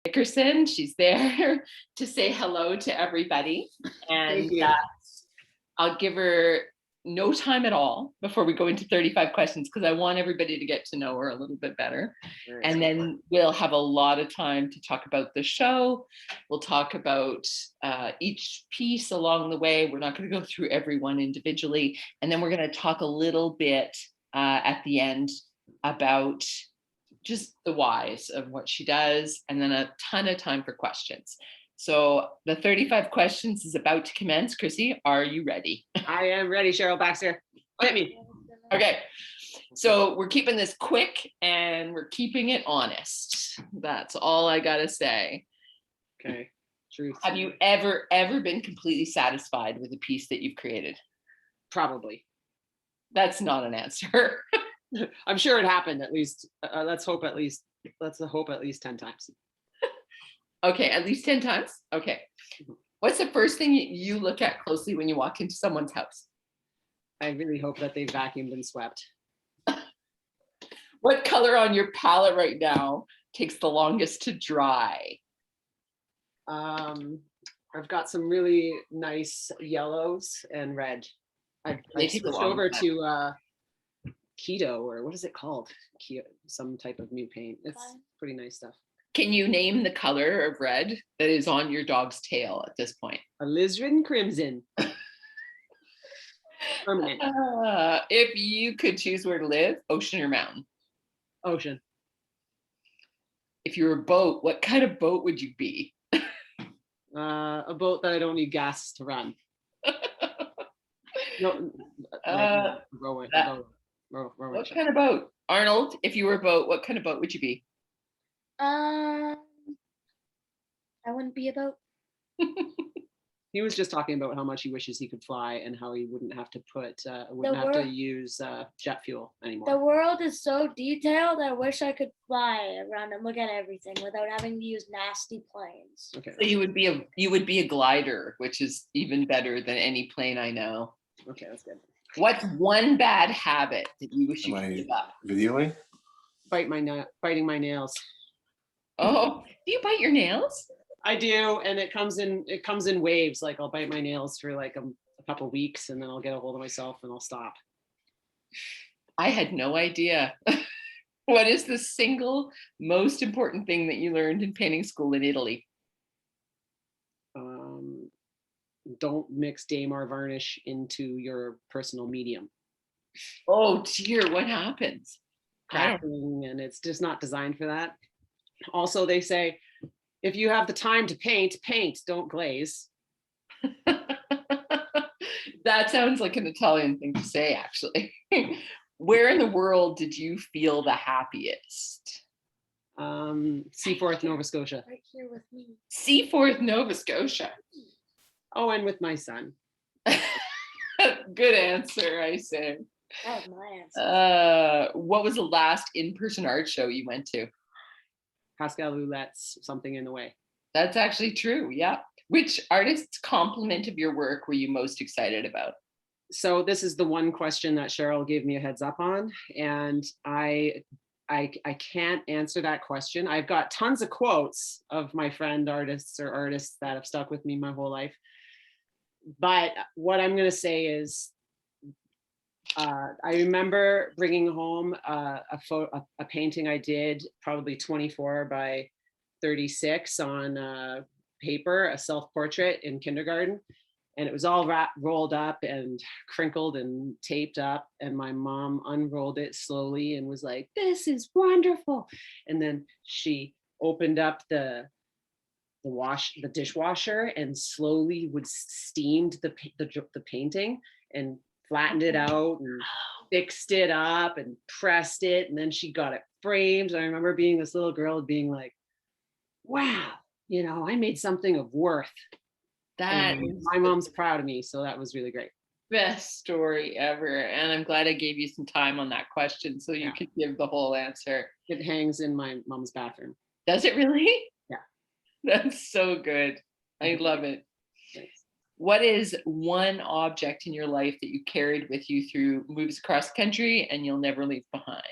Nickerson. She's there to say hello to everybody. And I'll give her no time at all before we go into 35 questions because I want everybody to get to know her a little bit better. And then we'll have a lot of time to talk about the show. We'll talk about each piece along the way. We're not going to go through everyone individually. And then we're going to talk a little bit at the end about just the whys of what she does, and then a ton of time for questions. So the 35 questions is about to commence. Chrissy, are you ready? I am ready, Cheryl Baxter. Hit me. Okay. So we're keeping this quick and we're keeping it honest. That's all I got to say. Okay. Truth. Have you ever been completely satisfied with a piece that you've created? Probably. That's not an answer. I'm sure it happened at least. Let's hope at least 10 times. Okay, at least 10 times? Okay. What's the first thing you look at closely when you walk into someone's house? I really hope that they vacuumed and swept. What color on your palette right now takes the longest to dry? I've got some really nice yellows and red. I switched over to keto, or what is it called? Keto, some type of new paint. It's pretty nice stuff. Can you name the color of red that is on your dog's tail at this point? Alizarin crimson. Permanent. If you could choose where to live, ocean or mountain? Ocean. If you were a boat, what kind of boat would you be? A boat that I don't need gas to run. No, rowing. What kind of boat? Arnold, if you were a boat, what kind of boat would you be? I wouldn't be a boat. He was just talking about how much he wishes he could fly and how he wouldn't have to use jet fuel anymore. The world is so detailed. I wish I could fly around and look at everything without having to use nasty planes. Okay. So you would be a glider, which is even better than any plane I know. Okay, that's good. What's one bad habit that you wish you could give up? Videoing? Biting my nails. Oh, do you bite your nails? I do, and it comes in waves. Like I'll bite my nails for like a couple of weeks, and then I'll get a hold of myself and I'll stop. I had no idea. What is the single most important thing that you learned in painting school in Italy? Don't mix Damar varnish into your personal medium. Oh dear, what happens? Cracking, and it's just not designed for that. Also, they say, if you have the time to paint, don't glaze. That sounds like an Italian thing to say, actually. Where in the world did you feel the happiest? Seaforth, Nova Scotia. Right here with me. Seaforth, Nova Scotia. Oh, and with my son. Good answer, I say. That was my answer. What was the last in-person art show you went to? Pascal Loulette's Something in the Way. That's actually true, yeah. Which artist's compliment of your work were you most excited about? So this is the one question that Cheryl gave me a heads up on, and I can't answer that question. I've got tons of quotes of my friend artists that have stuck with me my whole life. But what I'm going to say is, I remember bringing home a painting I did, probably 24 by 36 on paper, a self-portrait in kindergarten. And it was all rolled up and crinkled and taped up. And my mom unrolled it slowly and was like, "This is wonderful." And then she opened up the dishwasher and slowly would steamed the painting and flattened it out and fixed it up and pressed it. And then she got it framed. And I remember being this little girl being like, wow, I made something of worth. My mom's proud of me. So that was really great. Best story ever. And I'm glad I gave you some time on that question so you could give the whole answer. It hangs in my mom's bathroom. Does it really? Yeah. That's so good. I love it. Thanks. What is one object in your life that you carried with you through moves across the country and you'll never leave behind?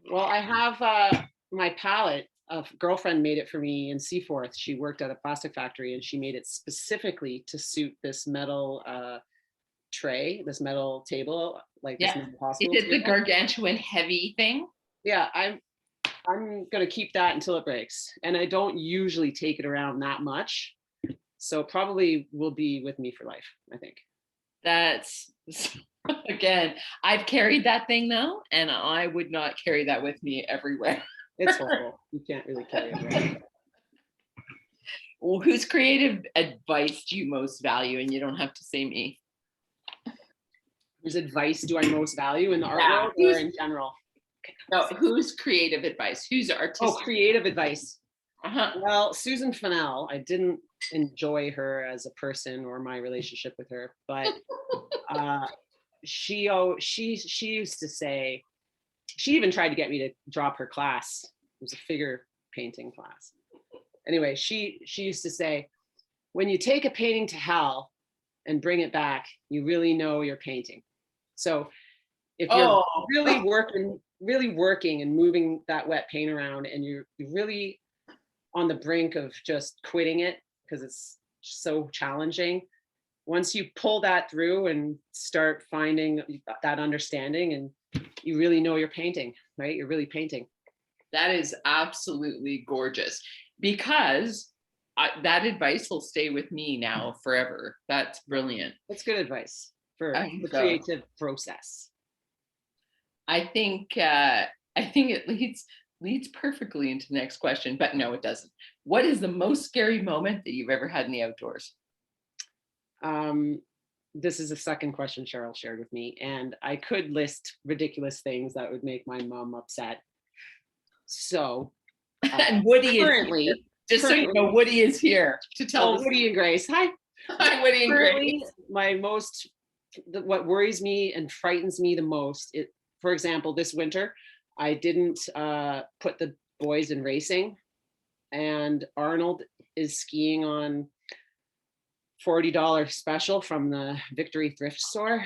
Well, I have my palette. A girlfriend made it for me in Seaforth. She worked at a plastic factory and she made it specifically to suit this metal tray, this metal table, like this Yeah. metal Is hospital it the table. gargantuan heavy thing? Yeah, I'm gonna keep that until it breaks. And I don't usually take it around that much. So probably will be with me for life, I think. That's again, I've carried that thing though, and I would not carry that with me everywhere. It's horrible. You can't really carry it around. Well, whose creative advice do you most value? And you don't have to say me. Whose advice do I most value in the art Yeah, world or in general? No, whose creative advice? Who's artistic? Oh, creative advice. Uh-huh. Well, Susan Fennell, I didn't enjoy her as a person or my relationship with her, but she used to say, she even tried to get me to drop her class. It was a figure painting class. Anyway, she used to say, when you take a painting to hell and bring it back, you really know you're painting. So if you're really working and moving that wet paint around and you're really on the brink of just quitting it because it's so challenging, once you pull that through and start finding that understanding, and you really know you're painting, right? You're really painting. That is absolutely gorgeous, because that advice will stay with me now forever. That's brilliant. That's good advice for the So. creative process. I think it leads perfectly into the next question, but no, it doesn't. What is the most scary moment that you've ever had in the outdoors? This is the second question Cheryl shared with me, and I could list ridiculous things that would make my mom upset. So, and Woody currently, is here. Just so you know, Woody is here to tell us. Woody and Grace. Hi. Hi, Woody and Grace. What worries me and frightens me the most, for example, this winter, I didn't put the boys in racing, and Arnold is skiing on $40 special from the Victory thrift store,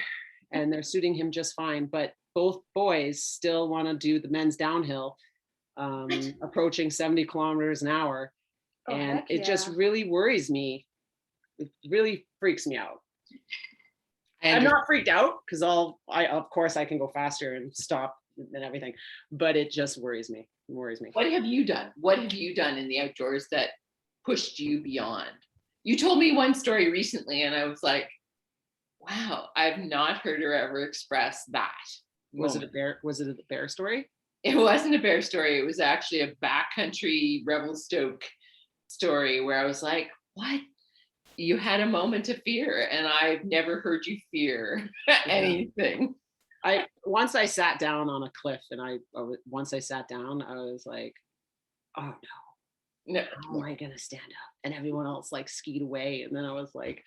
and they're suiting him just fine. But both boys still want to do the men's downhill, approaching 70 kilometers an hour. And it just really worries me. It really freaks me out. I'm not freaked out because of course I can go faster and stop and everything, but it just worries me. It worries me. What have you done? What have you done in the outdoors that pushed you beyond? You told me one story recently and I was like, wow, I've not heard her ever express that. Was it a bear story? It wasn't a bear story. It was actually a backcountry Revelstoke story where I was like, what? You had a moment of fear, and I've never heard you fear anything. Once I sat down on a cliff, and once I sat down, I was like, oh no, how am I gonna stand up? And everyone else like skied away, and then I was like,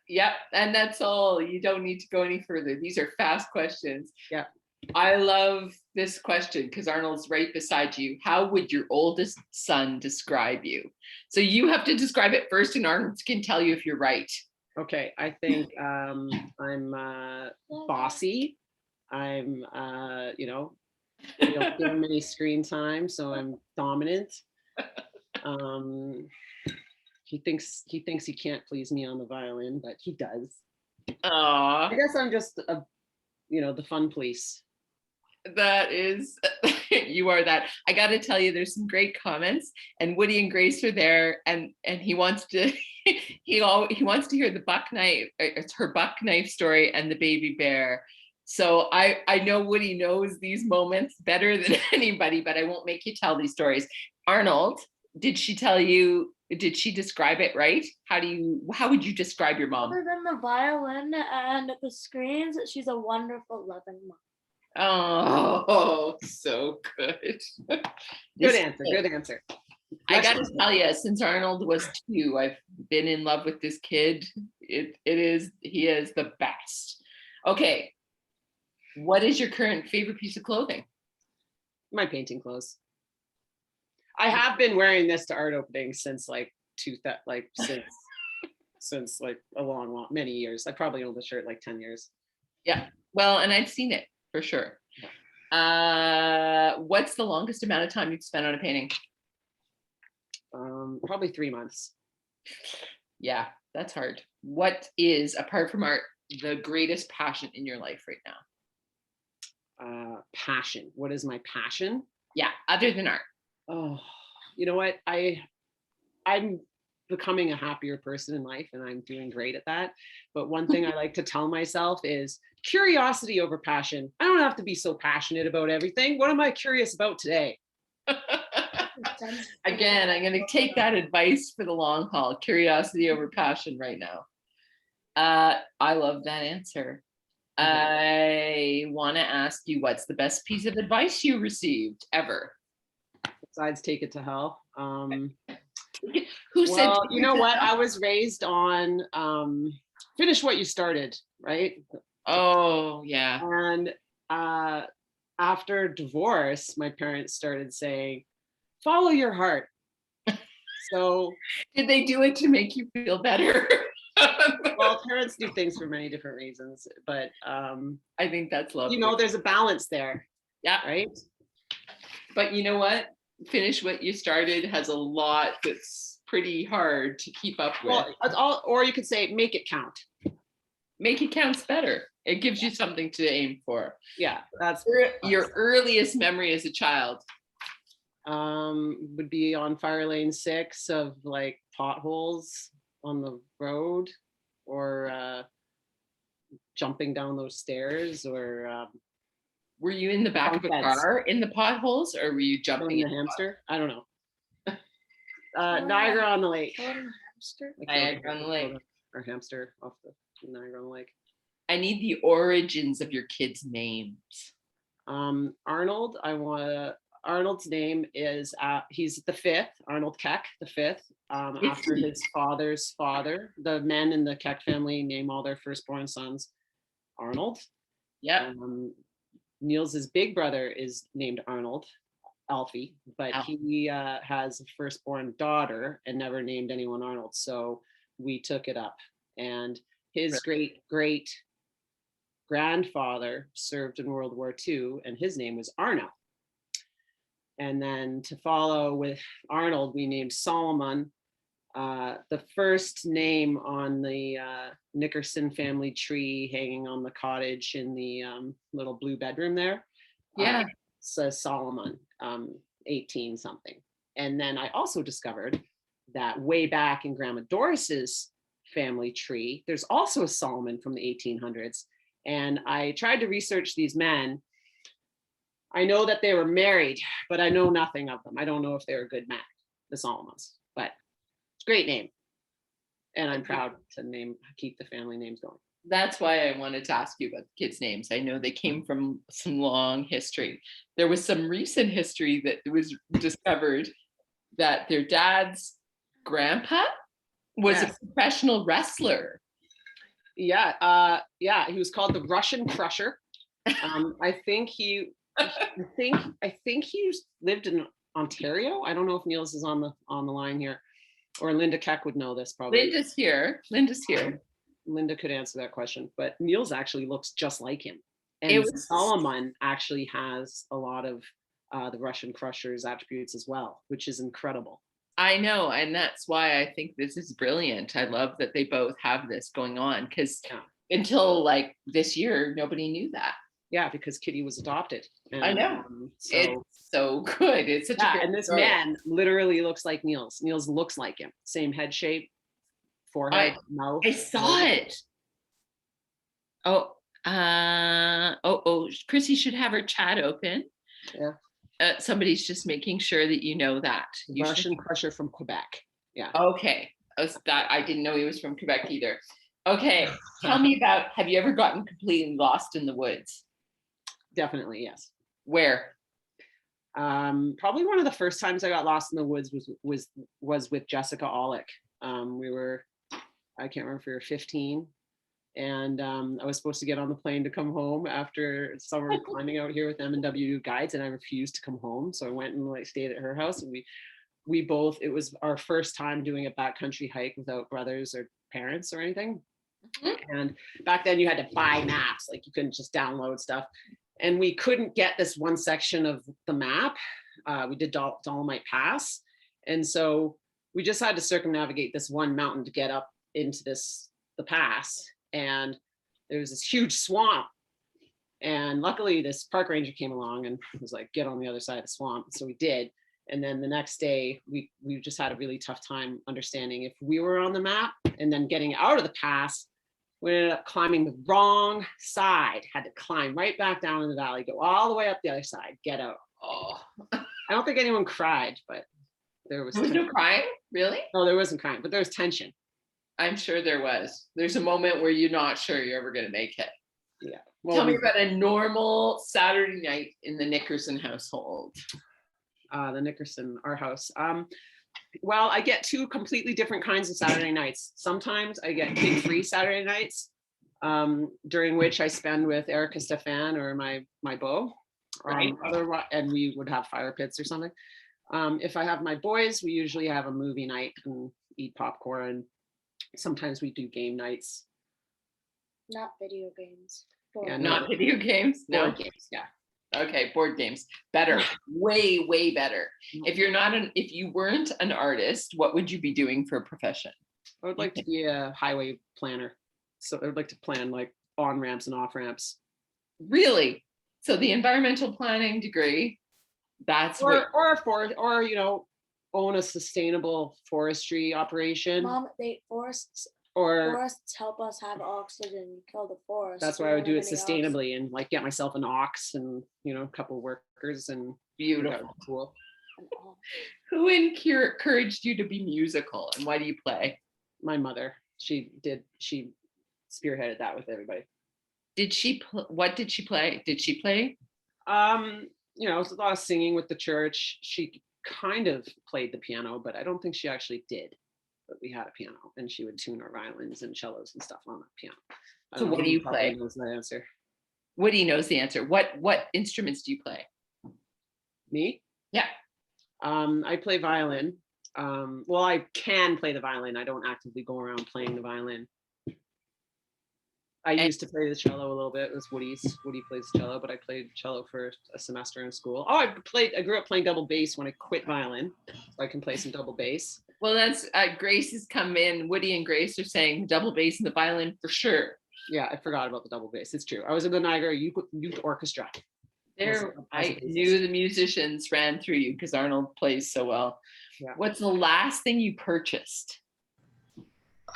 Yep, and that's all. You don't need to go any further. These are fast questions. Yeah. I love this question because Arnold's right beside you. How would your oldest son describe you? So you have to describe it first, and Arnold can tell you if you're right. Okay, I think I'm bossy. I'm you know, I don't give him any screen time, so I'm dominant. He thinks he can't please me on the violin, but he does. Aww. I guess I'm just the fun police. That is, you are that. I got to tell you, there's some great comments, and Woody and Grace are there, and he wants to he wants to hear the buck knife. It's her buck knife story and the baby bear. So I know Woody knows these moments better than anybody, but I won't make you tell these stories. Arnold, did she describe it right? How would you describe your mom? Other than the violin and the screens, she's a wonderful, loving mom. Oh, so good. Good answer. I got to tell you, since Arnold was 2, I've been in love with this kid. He is the best. Okay. What is your current favorite piece of clothing? My painting clothes. I have been wearing this to art openings since since a long many years. I probably owned the shirt like 10 years. Yeah. Well, and I've seen it. for sure. What's the longest amount of time you've spent on a painting? Probably 3 months. Yeah, that's hard. What is, apart from art, the greatest passion in your life right now? Passion. What is my passion? Yeah, other than art. Oh, you know what? I'm becoming a happier person in life, and I'm doing great at that. But one thing I like to tell myself is curiosity over passion. I don't have to be so passionate about everything. What am I curious about today? Again, I'm going to take that advice for the long haul. Curiosity over passion right now. I love that answer. I want to ask you, what's the best piece of advice you received ever? Besides, take it to hell. Who said? Well, you know what? I was raised on finish what you started, right? Oh, yeah. And after divorce, my parents started saying, follow your heart. So did they do it to make you feel better? Well, parents do things for many different reasons, but I think that's lovely. You know, there's a balance there. Yeah. Right. But you know what? Finish what you started has a lot that's pretty hard to keep up with. Well, it's all, or you could say, make it count. Make it count's better. It gives you something to aim for. Yeah, that's your earliest memory as a child. Would be on Fire Lane 6 of like potholes on the road, or jumping down those stairs, or were you in the back of a car in the potholes, or were you jumping in the hamster? I don't know. Niagara on the Lake. Niagara on the Lake. Or hamster off the Niagara on the Lake. I need the origins of your kids' names. Arnold, Arnold's name is, he's the fifth, Arnold Keck, the fifth, after his father's father. The men in the Keck family name all their firstborn sons Arnold. Yeah. Niels's big brother is named Arnold, Alfie, but he has a firstborn daughter and never named anyone Arnold. So we took it up. And his great grandfather served in World War II, and his name was Arno. And then to follow with Arnold, we named Solomon. The first name on the Nickerson family tree hanging on the cottage in the little blue bedroom there. Yeah. Says Solomon, 18 something. And then I also discovered that way back in Grandma Doris's family tree, there's also a Solomon from the 1800s. And I tried to research these men. I know that they were married, but I know nothing of them. I don't know if they were good men, the Solomons, but it's a great name. And I'm proud to keep the family names going. That's why I wanted to ask you about the kids' names. I know they came from some long history. There was some recent history that was discovered that their dad's grandpa was a professional wrestler. Yeah, he was called the Russian Crusher. I think he lived in Ontario. I don't know if Niels is on the line here, or Linda Keck would know this probably. Linda's here. Linda could answer that question, but Niels actually looks just like him. And Solomon actually has a lot of the Russian Crusher's attributes as well, which is incredible. I know, and that's why I think this is brilliant. I love that they both have this going on, because until like this year, nobody knew that. Yeah, because Kitty was adopted. And, I know. It's so good. It's such a good and this story. Man literally looks like Niels. Niels looks like him. Same head shape, forehead, mouth. I saw it. Chrissy should have her chat open. Yeah. Somebody's just making sure that you know that. Russian Crusher from Quebec. Yeah. Okay. I didn't know he was from Quebec either. Okay. Tell me about, have you ever gotten completely lost in the woods? Definitely, yes. Where? Probably one of the first times I got lost in the woods was with Jessica Olick. We were, I can't remember if we were 15. And I was supposed to get on the plane to come home after summer climbing out here with M&W guides, and I refused to come home. So I went and stayed at her house, and we both, it was our first time doing a backcountry hike without brothers or parents or anything. Mm-hmm. And back then you had to buy maps, like you couldn't just download stuff. and we couldn't get this one section of the map. We did Dolomite Pass. And so we just had to circumnavigate this one mountain to get up into the pass. And there was this huge swamp. And luckily this park ranger came along and was like, get on the other side of the swamp. So we did. And then the next day we just had a really tough time understanding if we were on the map, and then getting out of the pass. We ended up climbing the wrong side, had to climb right back down in the valley, go all the way up the other side, get out. Oh, I don't think anyone cried, but there was no crying, really? No, there wasn't crying, but there was tension. I'm sure there was. There's a moment where you're not sure you're ever going to make it. Yeah. Well, tell me about a normal Saturday night in the Nickerson household. The Nickerson, our house. Well, I get two completely different kinds of Saturday nights. Sometimes I get big free Saturday nights, during which I spend with Erica Stefan or my beau. Right. And we would have fire pits or something. If I have my boys, we usually have a movie night and eat popcorn. Sometimes we do game nights. Not video games. Yeah, not video games. No board games. Yeah. Okay, board games. Better. Way, way better. If you weren't an artist, what would you be doing for a profession? I would like to be a highway planner. So I would like to plan like on ramps and off ramps. Really? So the environmental planning degree, that's or you know, own a sustainable forestry operation. Mom, forests help us have oxygen, kill the forest. That's why I would do it sustainably and like get myself an ox and, you know, a couple of workers and beautiful. Cool. Who encouraged you to be musical, and why do you play? My mother. She spearheaded that with everybody. What did she play? Did she play? You know, it's a lot of singing with the church. She kind of played the piano, but I don't think she actually did. But we had a piano, and she would tune our violins and cellos and stuff on the piano. So what do you play? Knows the answer. Woody knows the answer. What instruments do you play? Me? Yeah. I play violin. Well, I can play the violin. I don't actively go around playing the violin. I used to play the cello a little bit. It was Woody's. Woody plays cello, but I played cello for a semester in school. Oh, I grew up playing double bass when I quit violin, so I can play some double bass. Well, that's Grace has come in. Woody and Grace are saying double bass and the violin for sure. Yeah, I forgot about the double bass. It's true. I was in the Niagara Youth Orchestra. There, I knew the musicians ran through you because Arnold plays so well. Yeah. What's the last thing you purchased?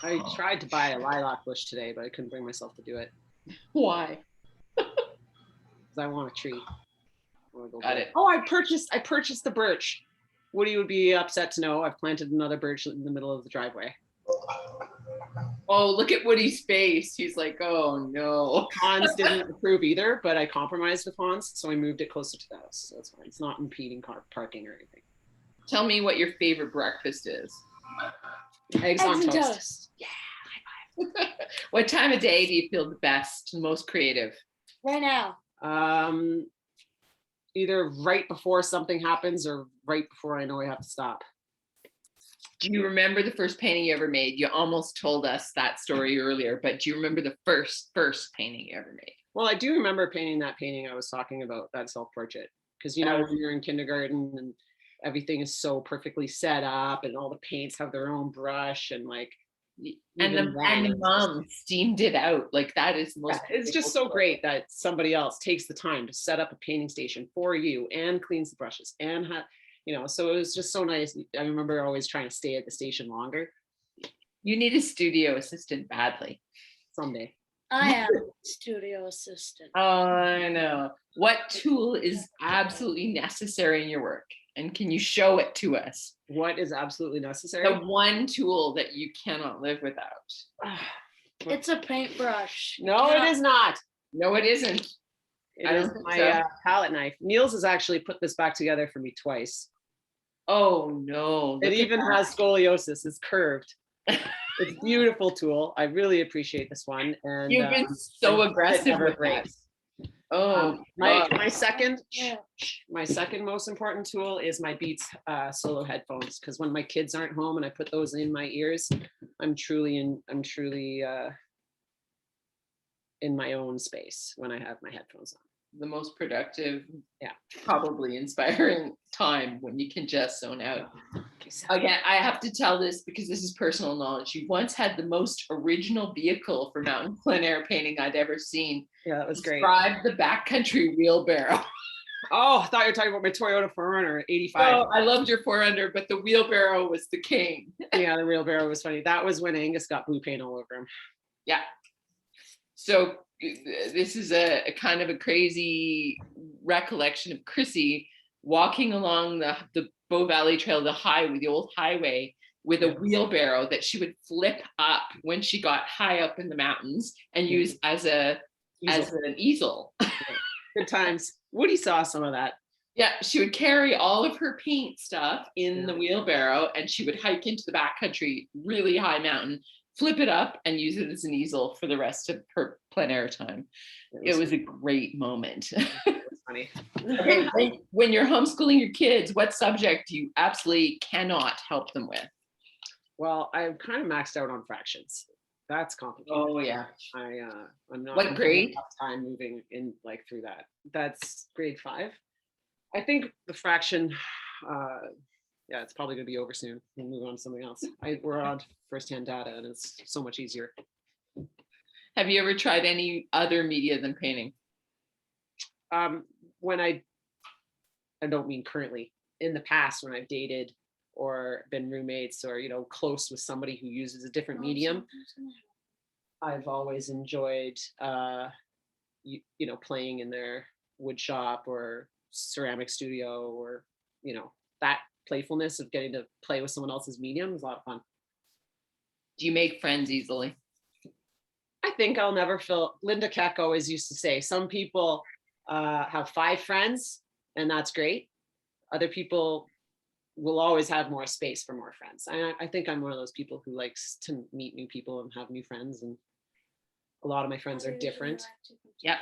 I tried to buy a lilac bush today, but I couldn't bring myself to do it. Why? Because I want a tree. Got it. Oh, I purchased the birch. Woody would be upset to know I've planted another birch in the middle of the driveway. Oh, look at Woody's face. He's like, oh no. Hans didn't approve either, but I compromised with Hans, so I moved it closer to the house. So it's fine. It's not impeding parking or anything. Tell me what your favorite breakfast is. Eggs on toast. Yeah. What time of day do you feel the best, most creative? Right now. Either right before something happens or right before I know I have to stop. Do you remember the first painting you ever made? You almost told us that story earlier, but do you remember the first painting you ever made? Well, I do remember painting that painting I was talking about, that self-portrait. Because, you know, when you're in kindergarten and everything is so perfectly set up and all the paints have their own brush and like, and the mom steamed it out. Like that is most it's just so great that somebody else takes the time to set up a painting station for you and cleans the brushes and you know, so it was just so nice. I remember always trying to stay at the station longer. You need a studio assistant badly. Someday. I am a studio assistant. Oh, I know. What tool is absolutely necessary in your work? And can you show it to us? What is absolutely necessary? The one tool that you cannot live without. It's a paintbrush. No, it is not. No, it isn't. It is my palette knife. Niels has actually put this back together for me twice. Oh no. It even has scoliosis. It's curved. It's a beautiful tool. I really appreciate this one. And you've been so aggressive with that. Oh, my second most important tool is my Beats solo headphones, because when my kids aren't home and I put those in my ears, I'm truly in my own space when I have my headphones on. the most productive, Yeah. probably inspiring time when you can just zone out. Again, I have to tell this because this is personal knowledge. You once had the most original vehicle for mountain plein air painting I'd ever seen. Yeah, that was great. Describe the backcountry wheelbarrow. Oh, I thought you were talking about my Toyota 4Runner 85. Oh, I loved your 400, but the wheelbarrow was the king. Yeah, the wheelbarrow was funny. That was when Angus got blue paint all over him. Yeah. So this is a kind of a crazy recollection of Chrissy walking along the Bow Valley Trail, the old highway, with a wheelbarrow that she would flip up when she got high up in the mountains and use as an easel. Good times. Woody saw some of that. Yeah, she would carry all of her paint stuff in the wheelbarrow, and she would hike into the backcountry, really high mountain, flip it up, and use it as an easel for the rest of her plein air time. It was a great moment. Funny. Okay, when you're homeschooling your kids, what subject do you absolutely cannot help them with? Well, I'm kind of maxed out on fractions. That's complicated. Oh yeah. I'm not. What grade? Time moving in like through that. That's grade 5. I think the fraction. It's probably going to be over soon. We'll move on to something else. We're on firsthand data, and it's so much easier. Have you ever tried any other media than painting? When I don't mean currently. In the past, when I've dated or been roommates or close with somebody who uses a different medium, I've always enjoyed playing in their wood shop or ceramic studio, or that playfulness of getting to play with someone else's medium is a lot of fun. Do you make friends easily? I think I'll never feel. Linda Keck always used to say some people have 5 friends and that's great. Other people will always have more space for more friends. I think I'm one of those people who likes to meet new people and have new friends, and a lot of my friends are different. Yeah.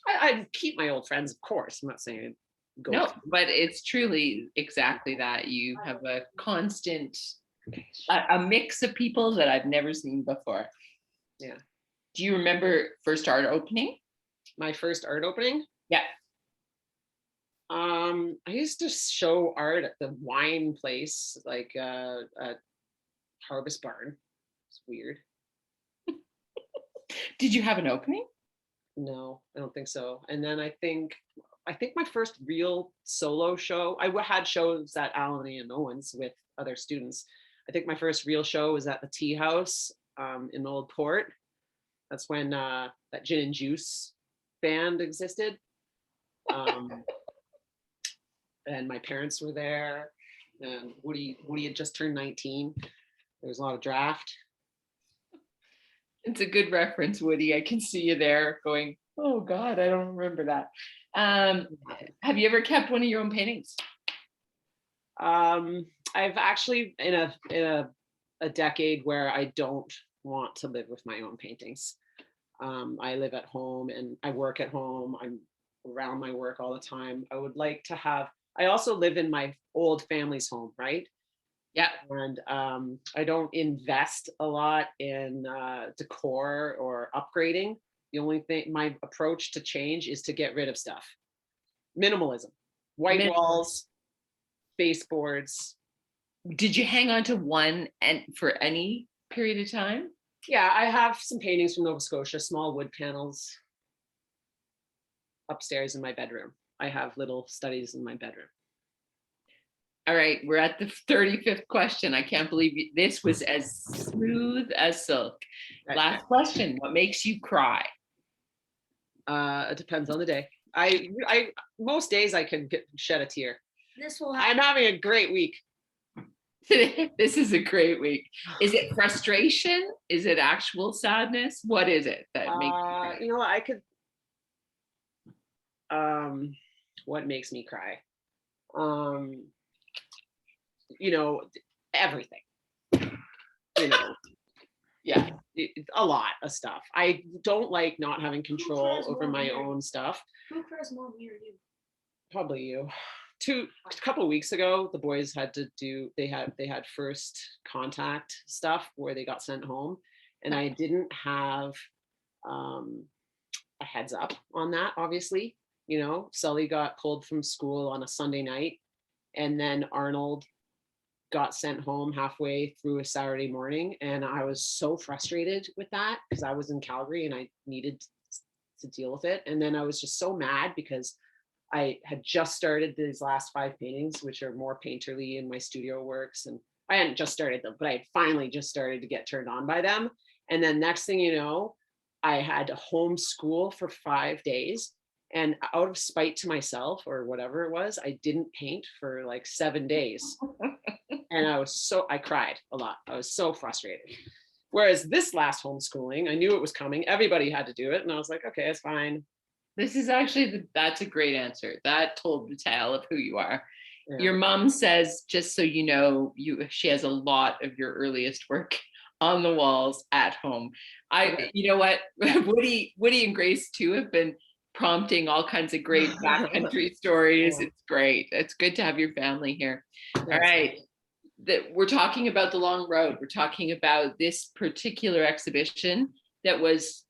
I keep my old friends, of course. I'm not saying no, but it's truly exactly that. You have a constant, a mix of people that I've never seen before. Yeah. Do you remember first art opening? My first art opening? Yeah. I used to show art at the wine place, like at Harvest Barn. It's weird. Did you have an opening? No, I don't think so. And then I think my first real solo show, I had shows at Alany and Owens with other students. I think my first real show was at the Tea House in Old Port. That's when that Gin and Juice band existed. And my parents were there, and Woody had just turned 19. There was a lot of draft. It's a good reference, Woody. I can see you there going, oh God, I don't remember that. Have you ever kept one of your own paintings? I've actually in a decade where I don't want to live with my own paintings. I live at home and I work at home. I'm around my work all the time. I would like to have. I also live in my old family's home, right? Yeah. And I don't invest a lot in decor or upgrading. The only thing, my approach to change is to get rid of stuff. Minimalism. White walls, baseboards. Did you hang on to one and for any period of time? Yeah, I have some paintings from Nova Scotia, small wood panels upstairs in my bedroom. I have little studies in my bedroom. All right, we're at the 35th question. I can't believe this was as smooth as silk. Last question, what makes you cry? It depends on the day. I most days I can shed a tear. I'm having a great week. This is a great week. Is it frustration? Is it actual sadness? What is it that makes you cry? You know what, I could what makes me cry? Everything. Yeah, a lot of stuff. I don't like not having control over my own stuff. Who cries more, me or you? Probably you. A couple of weeks ago, the boys had to do. They had first contact stuff where they got sent home, and I didn't have a heads up on that, obviously. You know, Sully got pulled from school on a Sunday night, and then Arnold got sent home halfway through a Saturday morning. And I was so frustrated with that because I was in Calgary and I needed to deal with it. And then I was just so mad because I had just started these last 5 paintings, which are more painterly in my studio works. And I hadn't just started them, but I had finally just started to get turned on by them. And then next thing you know, I had to homeschool for 5 days. And out of spite to myself or whatever it was, I didn't paint for like 7 days. And I cried a lot. I was so frustrated. Whereas this last homeschooling, I knew it was coming. Everybody had to do it. And I was like, okay, it's fine. This is actually, that's a great answer. That told the tale of who you are. Yeah. Your mom says, just so you know, she has a lot of your earliest work on the walls at home. You know what, Woody and Grace too have been prompting all kinds of great backcountry stories. Yeah. It's great. It's good to have your family here. That's all right. We're talking about the long road. We're talking about this particular exhibition that was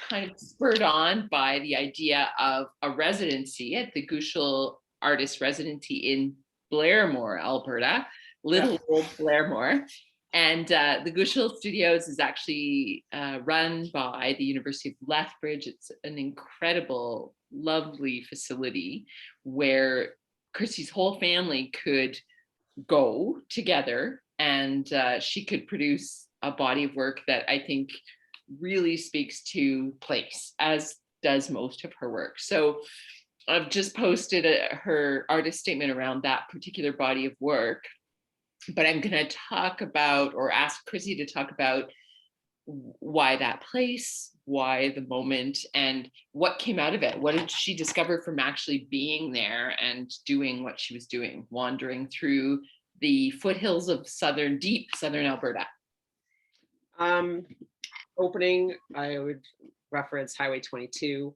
kind of spurred on by the idea of a residency at the Gushul Artist Residency in Blairmore, Alberta, little old Blairmore. And the Gushul Studios is actually run by the University of Lethbridge. It's an incredible, lovely facility where Chrissy's whole family could go together, and she could produce a body of work that I think really speaks to place, as does most of her work. So I've just posted her artist statement around that particular body of work, but I'm going to talk about, or ask Chrissy to talk about, why that place, why the moment, and what came out of it. What did she discover from actually being there and doing what she was doing, wandering through the foothills of deep southern Alberta? Opening, I would reference Highway 22.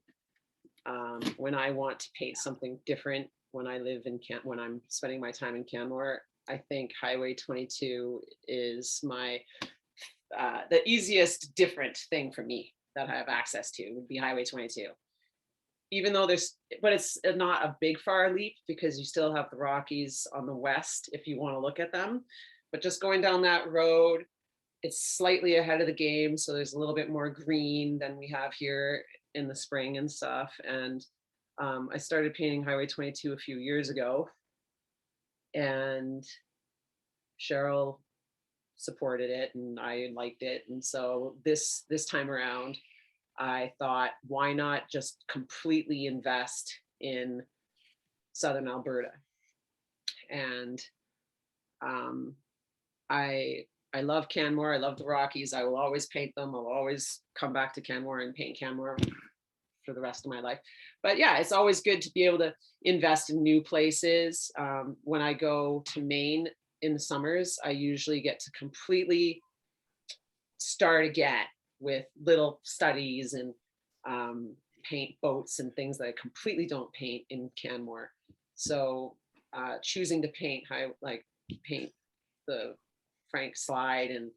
When I want to paint something different, when I'm spending my time in Canmore, I think Highway 22 is the easiest different thing for me that I have access to would be Highway 22. Even though but it's not a big far leap because you still have the Rockies on the west if you want to look at them. But just going down that road, it's slightly ahead of the game. So there's a little bit more green than we have here in the spring and stuff. And I started painting Highway 22 a few years ago. And Cheryl supported it and I liked it. And so this time around, I thought, why not just completely invest in Southern Alberta? And I love Canmore. I love the Rockies. I will always paint them. I'll always come back to Canmore and paint Canmore for the rest of my life. But yeah, it's always good to be able to invest in new places. When I go to Maine in the summers, I usually get to completely start again with little studies and paint boats and things that I completely don't paint in Canmore. So choosing to paint the Frank Slide and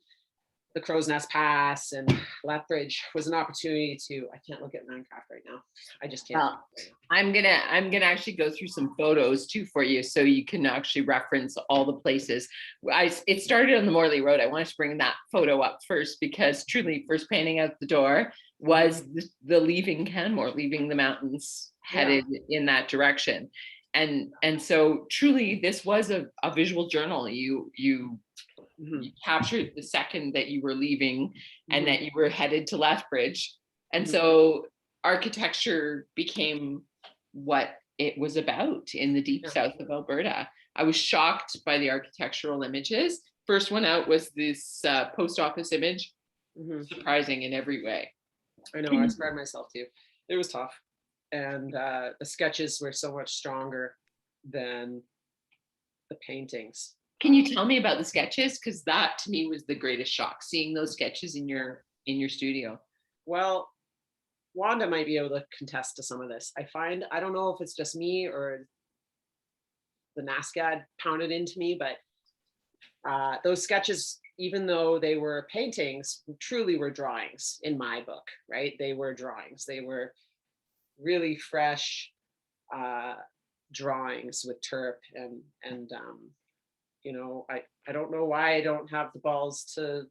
the Crow's Nest Pass and Lethbridge was an opportunity to, I can't look at Minecraft right now. I just can't. Well, I'm gonna actually go through some photos too for you so you can actually reference all the places. It started on the Morley Road. I wanted to bring that photo up first because truly first painting out the door was the leaving Canmore, leaving the mountains, headed in that direction. And so truly this was a visual journal. You captured the second that you were leaving and that you were headed to Lethbridge. And so architecture became what it was about in the deep south of Alberta. I was shocked by the architectural images. First one out was this post office image, surprising in every way. I know, I spread myself too. It was tough. And the sketches were so much stronger than the paintings. Can you tell me about the sketches? Because that to me was the greatest shock, seeing those sketches in your studio. Well, Wanda might be able to contest to some of this. I don't know if it's just me or the NASCAD pounded into me, but those sketches, even though they were paintings, truly were drawings in my book, right? They were drawings. They were really fresh drawings with Terp, and you know, I don't know why I don't have the balls to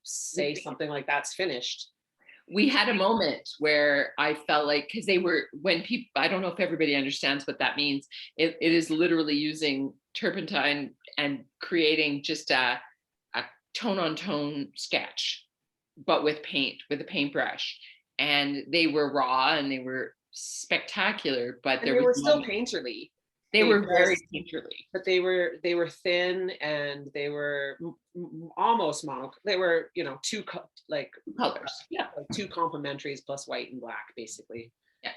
say something like that's finished. We had a moment where I felt like, because they were, when people, I don't know if everybody understands what that means. It is literally using turpentine and creating just a tone on tone sketch, but with paint, with a paintbrush. And they were raw and they were spectacular, but And they were still painterly. They were very painterly, but they were thin, and they were almost mono. They were, you know, two colors, yeah, like two complementaries plus white and black, basically. Yeah,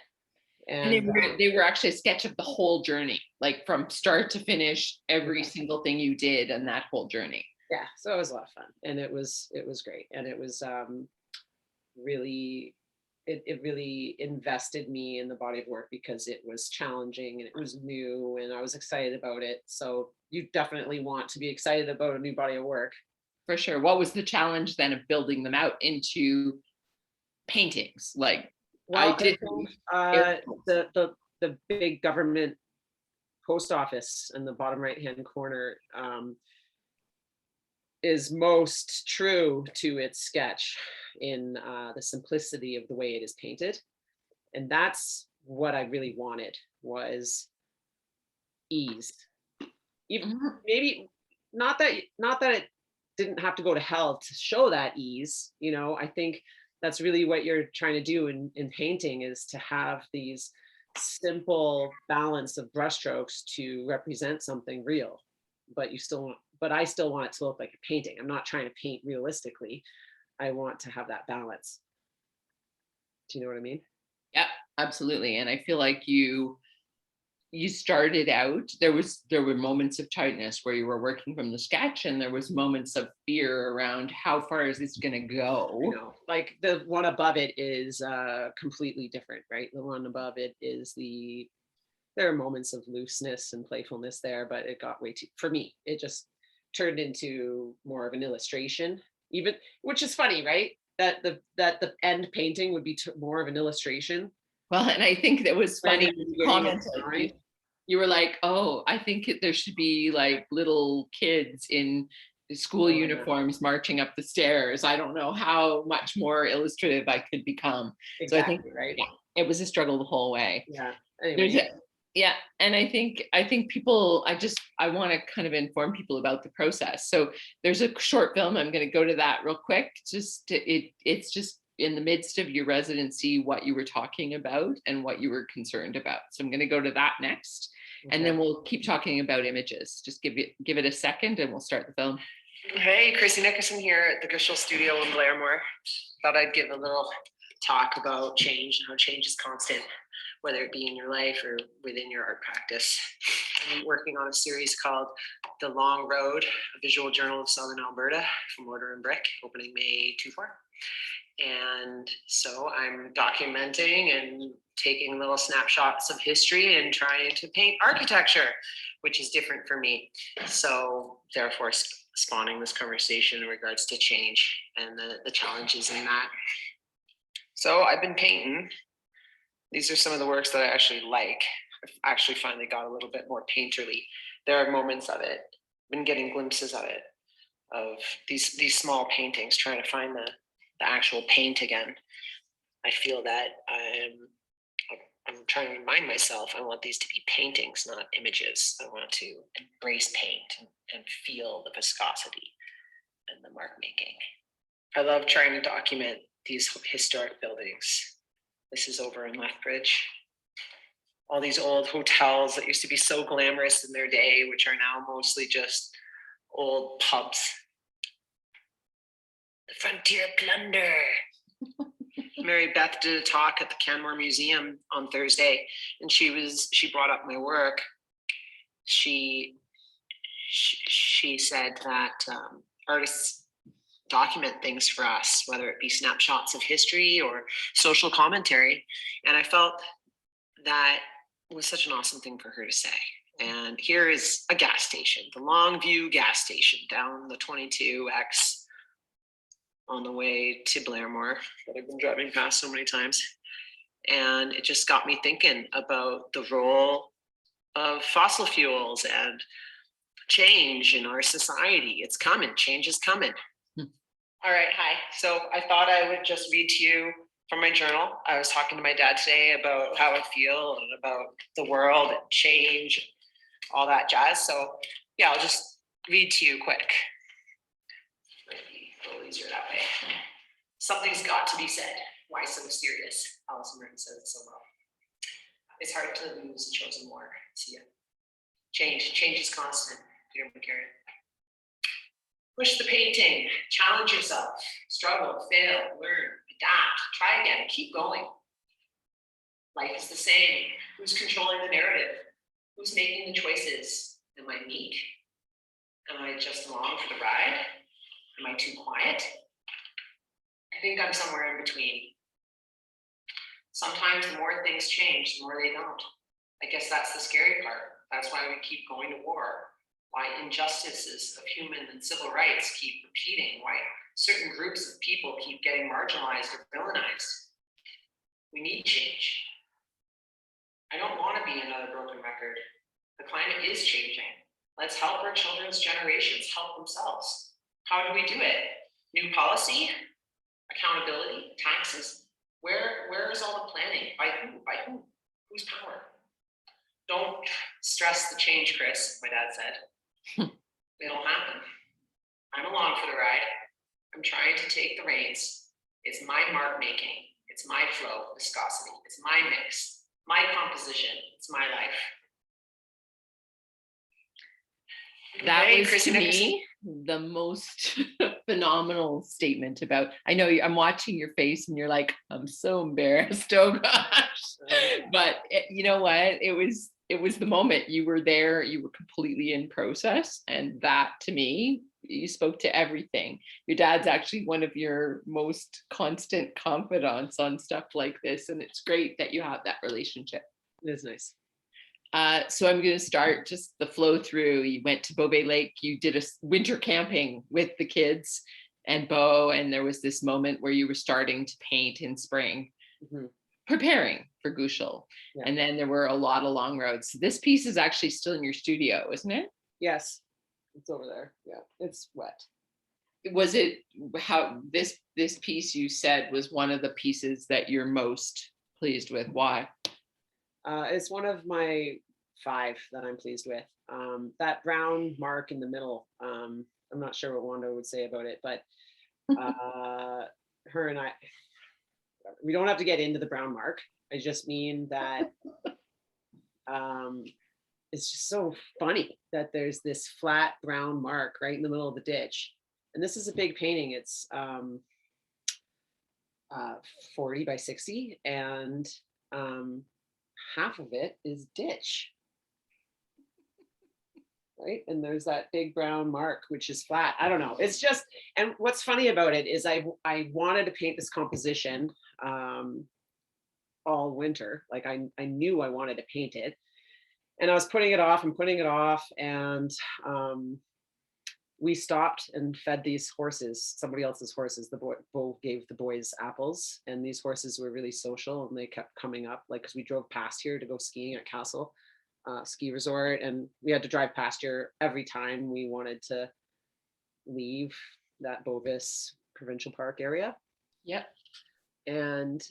and they were actually a sketch of the whole journey, like from start to finish, every single thing you did and that whole journey. Yeah, so it was a lot of fun, and it was great, and it was really. It really invested me in the body of work because it was challenging and it was new and I was excited about it. So you definitely want to be excited about a new body of work. For sure. What was the challenge then of building them out into paintings? Like, well, the big government post office in the bottom right hand corner is most true to its sketch in the simplicity of the way it is painted. And that's what I really wanted, was ease. Even maybe not that it didn't have to go to hell to show that ease. You know, I think that's really what you're trying to do in painting, is to have these simple balance of brushstrokes to represent something real, but I still want it to look like a painting. I'm not trying to paint realistically. I want to have that balance. Do you know what I mean? Yeah, absolutely. And I feel like you started out, there were moments of tightness where you were working from the sketch, and there was moments of fear around how far is this going to go. You know, like the one above it is completely different, right? The one above it is there are moments of looseness and playfulness there, but it got way too, for me, it just turned into more of an illustration, even, which is funny, right? That the end painting would be more of an illustration. Well, and I think that was funny. You were like, oh, I think there should be like little kids in school uniforms marching up the stairs. I don't know how much more illustrative I could become. Exactly, so I think, right? Yeah, it was a struggle the whole way. Yeah. Anyway. Yeah. And I think people, I want to kind of inform people about the process. So there's a short film. I'm going to go to that real quick. It's just in the midst of your residency, what you were talking about and what you were concerned about. So I'm going to go to that next. Okay. And then we'll keep talking about images. Just give it a second and we'll start the film. Hey, Chrissy Nickerson here at the Gushul Studio in Blairmore. Thought I'd give a little talk about change and how change is constant, whether it be in your life or within your art practice. I'm working on a series called The Long Road, a visual journal of Southern Alberta from Mortar Brick, opening May 24. And so I'm documenting and taking little snapshots of history and trying to paint architecture, which is different for me. So therefore spawning this conversation in regards to change and the challenges in that. So I've been painting. These are some of the works that I actually like. I've actually finally got a little bit more painterly. There are moments of it. I've been getting glimpses of it, of these small paintings, trying to find the actual paint again. I feel that I'm trying to remind myself, I want these to be paintings, not images. I want to embrace paint and feel the viscosity and the mark making. I love trying to document these historic buildings. This is over in Lethbridge. All these old hotels that used to be so glamorous in their day, which are now mostly just old pubs. The Frontier Plunder. Mary Beth did a talk at the Canmore Museum on Thursday, and she brought up my work. She said that artists document things for us, whether it be snapshots of history or social commentary. And I felt that was such an awesome thing for her to say. And here is a gas station, the Longview gas station down the 22X on the way to Blairmore that I've been driving past so many times. And it just got me thinking about the role of fossil fuels and change in our society. It's coming, change is coming. All right, hi. So I thought I would just read to you from my journal. I was talking to my dad today about how I feel and about the world and change, all that jazz. So yeah, I'll just read to you quick. Might be a little easier that way. Something's got to be said. Why so serious? Alison Merton says it so well. It's hard to lose a chosen war. See ya. Change is constant. Peter McCarran. Push the painting, challenge yourself, struggle, fail, learn, adapt, try again, keep going. Life is the same. Who's controlling the narrative? Who's making the choices? Am I meek? Am I just along for the ride? Am I too quiet? I think I'm somewhere in between. Sometimes the more things change, the more they don't. I guess that's the scary part. That's why we keep going to war. Why injustices of human and civil rights keep repeating, why certain groups of people keep getting marginalized or villainized. We need change. I don't want to be another broken record. The climate is changing. Let's help our children's generations help themselves. How do we do it? New policy, accountability, taxes. Where is all the planning? By who? By who? Whose power? Don't stress the change, Chris, my dad said. It'll happen. I'm along for the ride. I'm trying to take the reins. It's my mark making. It's my flow, viscosity. It's my mix, my composition. It's my life. That Hey, was Chrissy to Nickerson. me the most phenomenal statement about, I know I'm watching your face and you're like, I'm so embarrassed. Oh gosh. But you know what? It was the moment. You were there, you were completely in process. And that to me, you spoke to everything. Your dad's actually one of your most constant confidants on stuff like this. And it's great that you have that relationship. It is nice. So I'm going to start just the flow through. You went to Beauvais Lake, you did a winter camping with the kids and Beau, and there was this moment where you were starting to paint in spring, preparing for Gushul. Yeah. And then there were a lot of long roads. This piece is actually still in your studio, isn't it? Yes, it's over there. Yeah, it's wet. Was it how this piece you said was one of the pieces that you're most pleased with? Why? It's one of my 5 that I'm pleased with. That brown mark in the middle, I'm not sure what Wanda would say about it, but her and I, we don't have to get into the brown mark. I just mean that it's just so funny that there's this flat brown mark right in the middle of the ditch. And this is a big painting. It's 40 by 60, and half of it is ditch, right? And there's that big brown mark, which is flat. I don't know. It's just, and what's funny about it is I wanted to paint this composition all winter. Like I knew I wanted to paint it, and I was putting it off and putting it off. And we stopped and fed these horses, somebody else's horses. The Beau gave the boys apples, and these horses were really social, and they kept coming up, like, because we drove past here to go skiing at Castle Ski Resort, and we had to drive past here every time we wanted to leave that Bovis Provincial Park area. Yep. And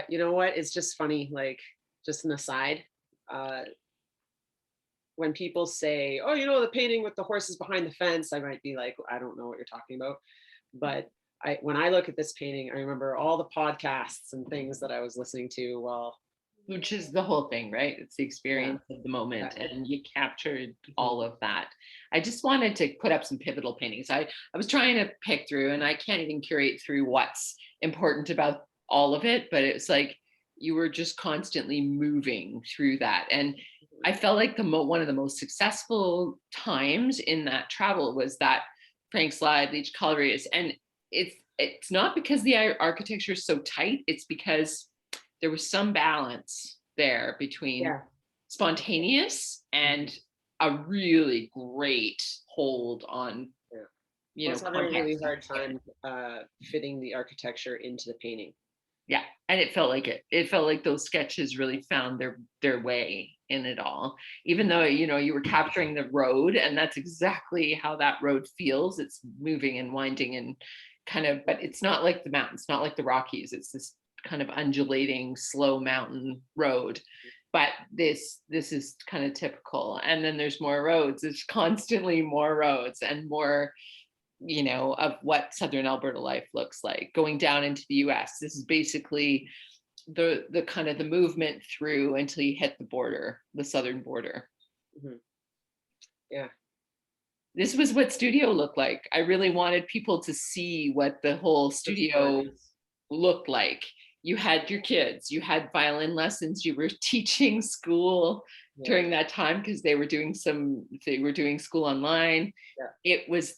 you know what? It's just funny, like, just an aside. When people say, oh, you know, the painting with the horses behind the fence, I might be like, I don't know what you're talking about. But when I look at this painting, I remember all the podcasts and things that I was listening to while. Which is the whole thing, right? It's the experience of the moment, and you captured all of that. I just wanted to put up some pivotal paintings. I was trying to pick through, and I can't even curate through what's important about all of it, but it's like you were just constantly moving through that. And I felt like one of the most successful times in that travel was that Frank Slide, Leach Colorius. And it's not because the architecture is so tight, it's because there was some balance there between spontaneous and a really great hold on you know, Plus having a really context. hard time fitting the architecture into the painting. Yeah, and it felt like it. It felt like those sketches really found their way in it all. Even though, you know, you were capturing the road, and that's exactly how that road feels. It's moving and winding and kind of, but it's not like the mountains, not like the Rockies. It's this kind of undulating, slow mountain road. But this is kind of typical. And then there's more roads. There's constantly more roads and more, you know, of what Southern Alberta life looks like going down into the US. This is basically the kind of the movement through until you hit the border, the southern border. Mhm. Yeah. This was what studio looked like. I really wanted people to see what the whole studio looked like. You had your kids, you had violin lessons, you were teaching school during that time because they were doing school online. Yeah. It was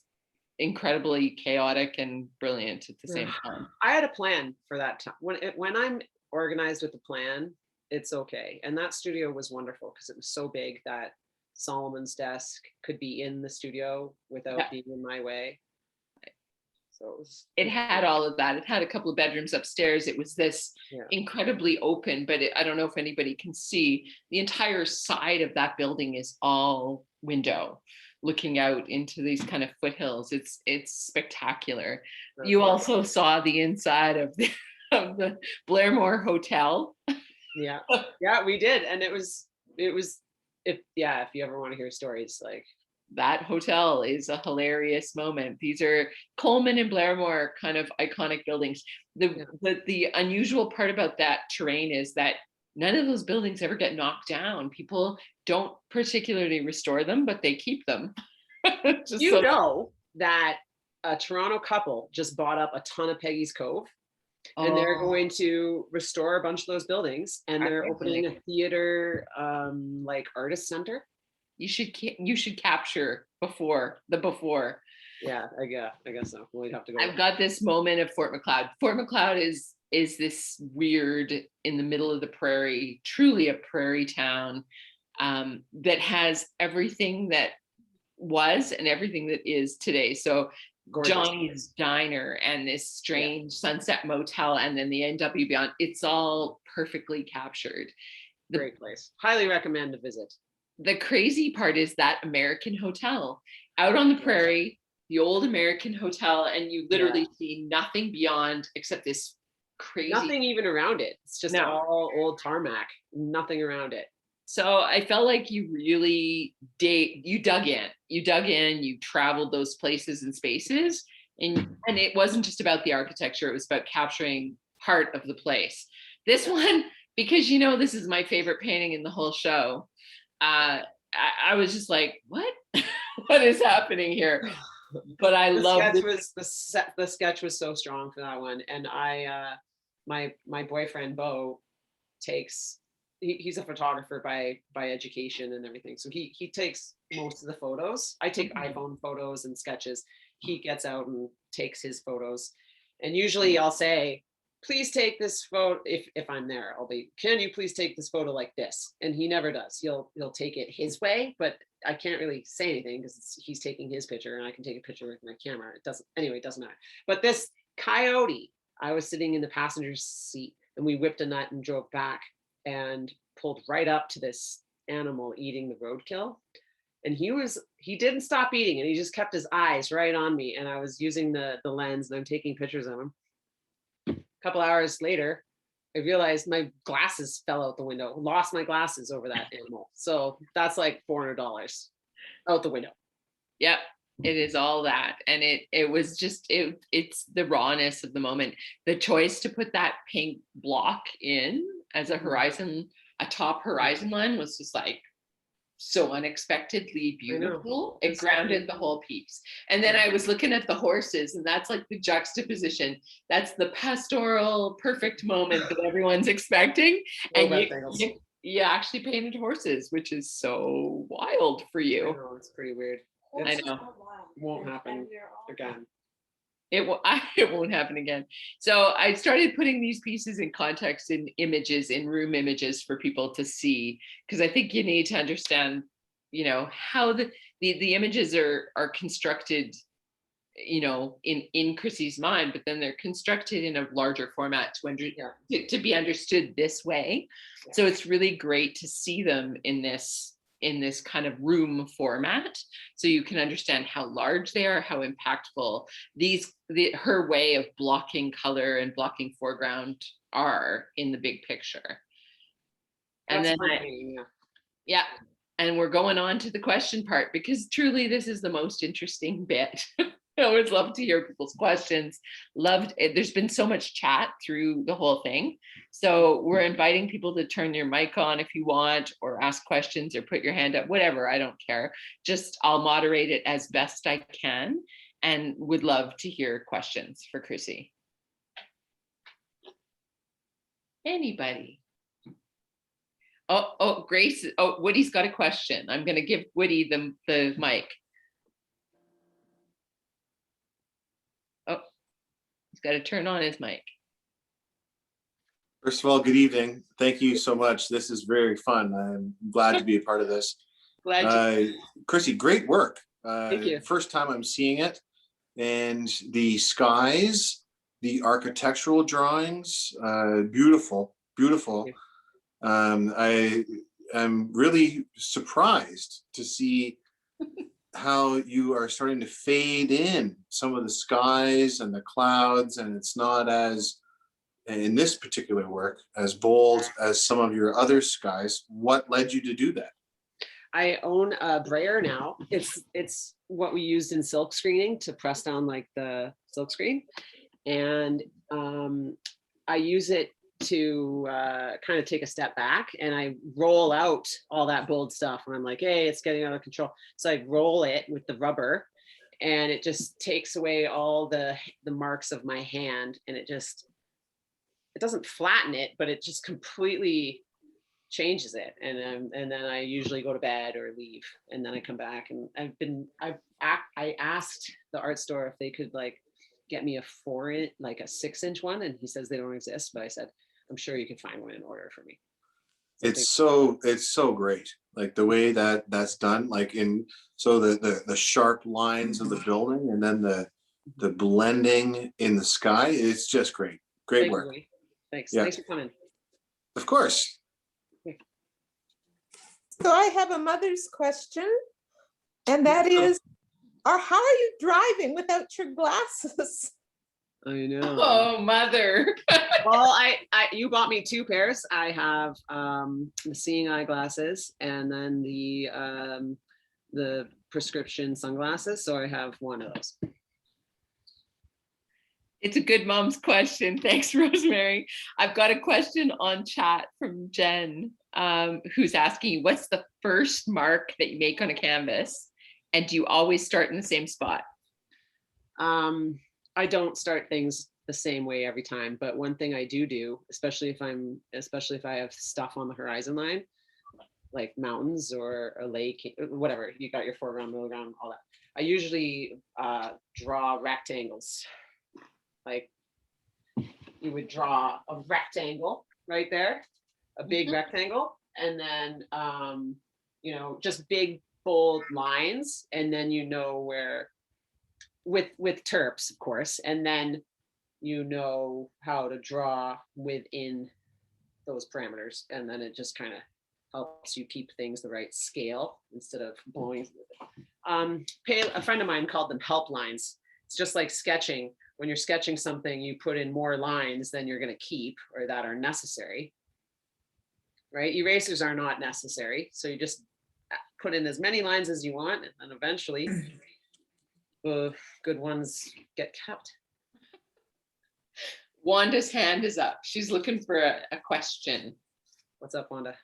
incredibly chaotic and brilliant at the same time. I had a plan for that time. When I'm organized with a plan, it's okay. And that studio was wonderful because it was so big that Solomon's desk could be in the studio without being in my way. So it had all of that. It had a couple of bedrooms upstairs. It was this incredibly open, but I don't know if anybody can see, the entire side of that building is all window looking out into these kind of foothills. It's spectacular. You also saw the inside of the Blairmore Hotel. Yeah, we did. And if you ever want to hear stories, like that hotel is a hilarious moment. These are Coleman and Blairmore kind of iconic buildings. The unusual part about that terrain is that none of those buildings ever get knocked down. People don't particularly restore them, but they keep them. know that a Toronto couple just bought up a ton of Peggy's Cove, and they're going to restore a bunch of those buildings, and they're opening a theater, like artist center. You should capture before. Yeah, I guess so. We'd have to go. I've got this moment of Fort Macleod. Fort Macleod is this weird, in the middle of the prairie, truly a prairie town, that has everything that was and everything that is today. So gorgeous. Johnny's Diner and this strange Sunset Motel, and then the NW Beyond. It's all perfectly captured. Great place. Highly recommend a visit. The crazy part is that American hotel out on the prairie, the old American hotel, and you literally see nothing beyond except this crazy. Nothing even around it. It's just all old tarmac, nothing around it. So I felt like you really dug in, you traveled those places and spaces, and it wasn't just about the architecture, it was about capturing part of the place. This one, because you know, this is my favorite painting in the whole show. I was just like, what? What is happening here? But I love the sketch was so strong for that one. And my boyfriend Bo takes, he's a photographer by education and everything. So he takes most of the photos. I take iPhone photos and sketches. He gets out and takes his photos. And usually I'll say, please take this photo. If I'm there, can you please take this photo like this? And he never does. He'll take it his way, but I can't really say anything because he's taking his picture and I can take a picture with my camera. It doesn't matter. But this coyote, I was sitting in the passenger seat and we whipped a nut and drove back and pulled right up to this animal eating the roadkill. And he didn't stop eating, and he just kept his eyes right on me. And I was using the lens and I'm taking pictures of him. A couple hours later, I realized my glasses fell out the window. Lost my glasses over that animal. So that's like $400 out the window. Yep, it is all that. And it was just, it's the rawness of the moment. The choice to put that pink block in as a top horizon line was just like so unexpectedly beautiful. It grounded the whole piece. And then I was looking at the horses, and that's like the juxtaposition. That's the pastoral perfect moment that everyone's expecting. And you actually painted horses, which is so wild for you. I know, it's pretty weird. I know. Won't happen again. It won't happen again. So I started putting these pieces in context, in images, in room images for people to see, because I think you need to understand, you know, how the images are constructed you know, in Chrissy's mind, but then they're constructed in a larger format to be understood this way. So it's really great to see them in this kind of room format, so you can understand how large they are, how impactful her way of blocking color and blocking foreground are in the big picture. And That's then yeah, and we're going on to the question part, because truly this is the most interesting bit. I always love to hear people's questions. There's been so much chat through the whole thing. So we're inviting people to turn your mic on if you want, or ask questions, or put your hand up, whatever, I don't care. Just I'll moderate it as best I can, and would love to hear questions for Chrissy. Anybody? Oh, Grace. Oh, Woody's got a question. I'm going to give Woody the mic. Oh, he's got to turn on his mic. First of all, good evening. Thank you so much. This is very fun. I'm glad to be a part of this. Chrissy, great work. Thank you. First time I'm seeing it. And the skies, the architectural drawings, beautiful, beautiful. I am really surprised to see how you are starting to fade in some of the skies and the clouds, and it's not as, in this particular work, as bold as some of your other skies. What led you to do that? I own a brayer now. It's what we used in silk screening to press down like the silk screen, and I use it to kind of take a step back, and I roll out all that bold stuff, and I'm like, hey, it's getting out of control. So I roll it with the rubber, and it just takes away all the marks of my hand, and it doesn't flatten it, but it just completely changes it. And then I usually go to bed or leave, and then I come back, and I asked the art store if they could like get me a 6-inch one, and he says they don't exist, but I said, I'm sure you can find one in order for me. It's so great, like the way that's done, like so the sharp lines of the building, and then the blending in the sky. It's just great work. Thanks. Yeah. Thanks for coming. Of course. So I have a mother's question, and that is, how are you driving without your glasses? I know. Oh, mother. Well, you bought me 2 pairs. I have the seeing eye glasses, and then the prescription sunglasses. So I have one of those. It's a good mom's question. Thanks, Rosemary. I've got a question on chat from Jen, who's asking, what's the first mark that you make on a canvas? And do you always start in the same spot? I don't start things the same way every time, but one thing I do, especially if I have stuff on the horizon line, like mountains or a lake, whatever, you got your foreground, middle ground, all that. I usually draw rectangles. Like you would draw a rectangle right there, a big rectangle, and then just big bold lines, and then where with terps, of course, and then how to draw within those parameters, and then it just kind of helps you keep things the right scale instead of blowing. A friend of mine called them help lines. It's just like sketching. When you're sketching something, you put in more lines than you're going to keep or that are necessary, right? Erasers are not necessary, so you just put in as many lines as you want, and eventually the good ones get kept. Wanda's hand is up. She's looking for a question. What's up, Wanda?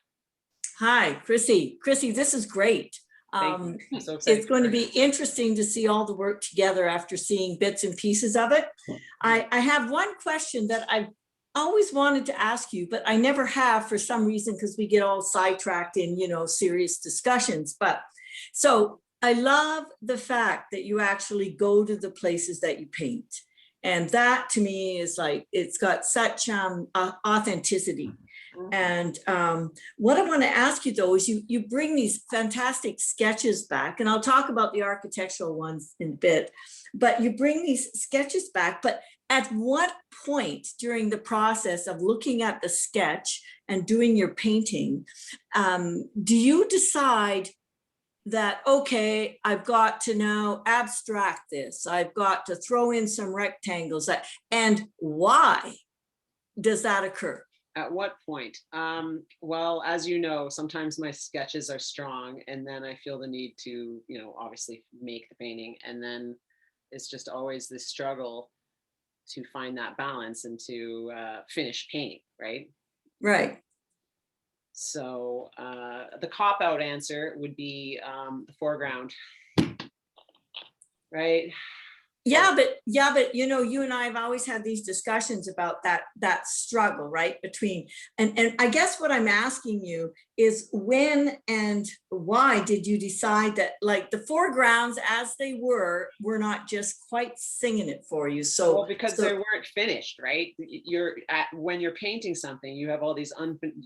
Hi, Chrissy. Chrissy, this is great. I'm so excited. It's going to be interesting to see all the work together after seeing bits and pieces of it. I have one question that I've always wanted to ask you, but I never have for some reason, because we get all sidetracked in, serious discussions. But so I love the fact that you actually go to the places that you paint. And that to me is like, it's got such authenticity. And what I want to ask you though is you bring these fantastic sketches back, and I'll talk about the architectural ones in a bit, but you bring these sketches back, but at what point during the process of looking at the sketch and doing your painting, do you decide that, okay, I've got to now abstract this, I've got to throw in some rectangles, and why does that occur? At what point? Well, as you know, sometimes my sketches are strong, and then I feel the need to, obviously make the painting, and then it's just always this struggle to find that balance and to finish painting, right? Right. So the cop-out answer would be the foreground, right? Yeah, but you and I have always had these discussions about that struggle, right? Between, and I guess what I'm asking you is when and why did you decide that, like, the foregrounds as they were not just quite singing it for you? So well, because they weren't finished, right? When you're painting something, you have all these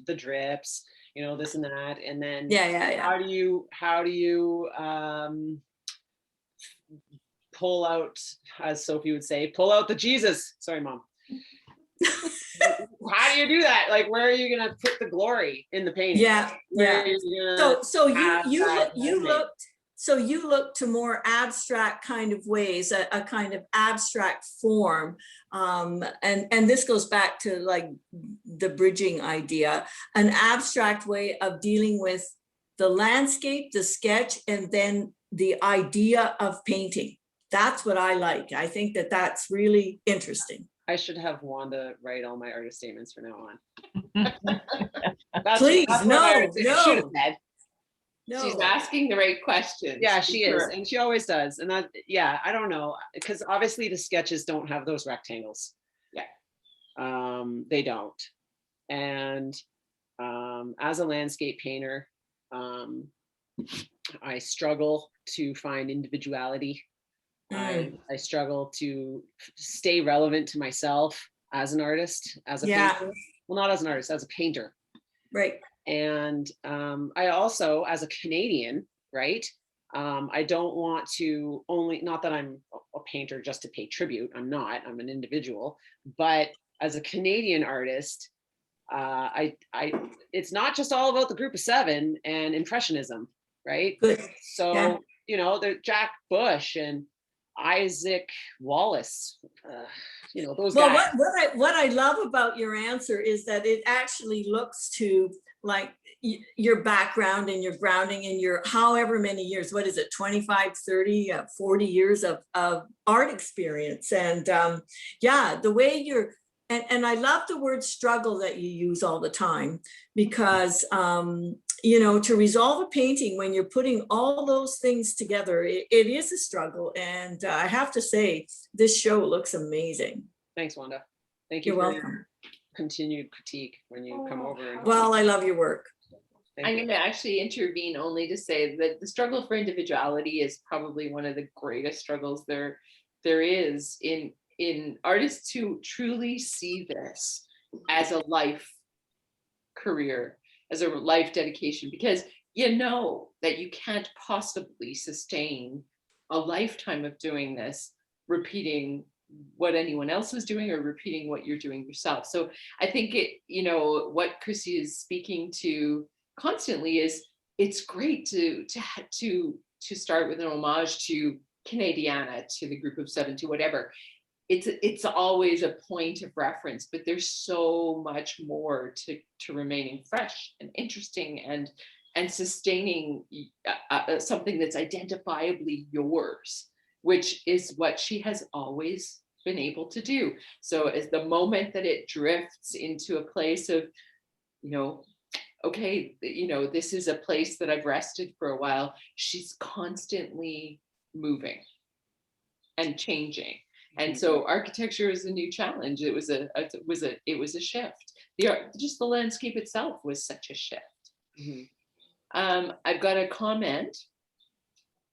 the drips, this and that, and then how do you pull out, as Sophie would say, pull out the Jesus. Sorry, Mom. How do you do that? Like, where are you gonna put the glory in the painting? Yeah. So you look to more abstract kind of ways, a kind of abstract form, and this goes back to like the bridging idea, an abstract way of dealing with the landscape, the sketch, and then the idea of painting. That's what I like. I think that that's really interesting. I should have Wanda write all my artist statements from now on. Please, no. She's asking the right questions. Yeah, she is, and she always does. And that, I don't know, because obviously the sketches don't have those rectangles. Yeah, they don't. And as a landscape painter, I struggle to find individuality. I struggle to stay relevant to myself as an artist, as a painter. Well, not as an artist, as a painter. Right. And I also, as a Canadian, right, I don't want to not that I'm a painter just to pay tribute. I'm not. I'm an individual. But as a Canadian artist, it's not just all about the Group of Seven and Impressionism, right? Good. So, the Jack Bush and Isaac Wallace, those guys. What I love about your answer is that it actually looks to like your background and your grounding and your however many years, what is it, 25, 30, 40 years of art experience. And the way you're, and I love the word struggle that you use all the time, because to resolve a painting when you're putting all those things together, it is a struggle. And I have to say, this show looks amazing. Thanks, Wanda. Thank you. You're welcome. Continued critique when you come over. Well, I love your work. I'm going to actually intervene only to say that the struggle for individuality is probably one of the greatest struggles there is in artists who truly see this as a life career, as a life dedication, because that you can't possibly sustain a lifetime of doing this, repeating what anyone else is doing or repeating what you're doing yourself. So I think what Chrissy is speaking to constantly is it's great to start with an homage to Canadiana, to the Group of Seven, to whatever. It's always a point of reference, but there's so much more to remaining fresh and interesting and sustaining something that's identifiably yours, which is what she has always been able to do. So as the moment that it drifts into a place of, okay, this is a place that I've rested for a while, she's constantly moving and changing. And so architecture is a new challenge. It was a shift. Just the landscape itself was such a shift. Mm-hmm. I've got a comment,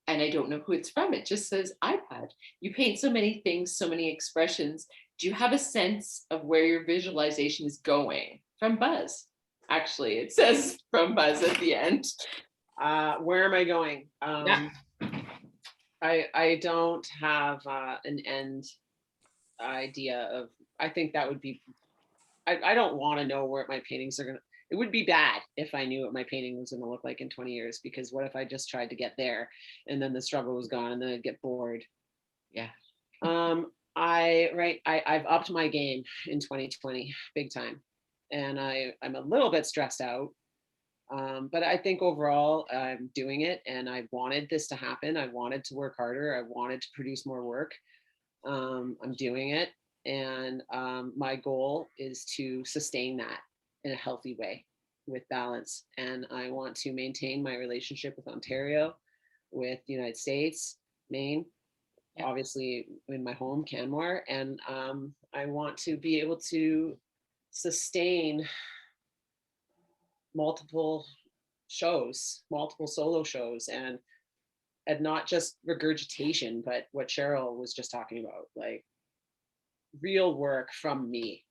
and I don't know who it's from. It just says, iPad. You paint so many things, so many expressions. Do you have a sense of where your visualization is going? From Buzz. Actually, it says from Buzz at the end. Where am I going? Yeah. I don't have an end idea of, I think that would be, I don't want to know where my paintings are going to, it would be bad if I knew what my painting was going to look like in 20 years, because what if I just tried to get there and then the struggle was gone and then I'd get bored. Yeah. I've upped my game in 2020 big time, and I'm a little bit stressed out. But I think overall I'm doing it, and I wanted this to happen. I wanted to work harder. I wanted to produce more work. I'm doing it, and my goal is to sustain that in a healthy way with balance. And I want to maintain my relationship with Ontario, with the United States, Maine, obviously in my home, Canmore, and I want to be able to sustain multiple shows, multiple solo shows, and not just regurgitation, but what Cheryl was just talking about, like real work from me.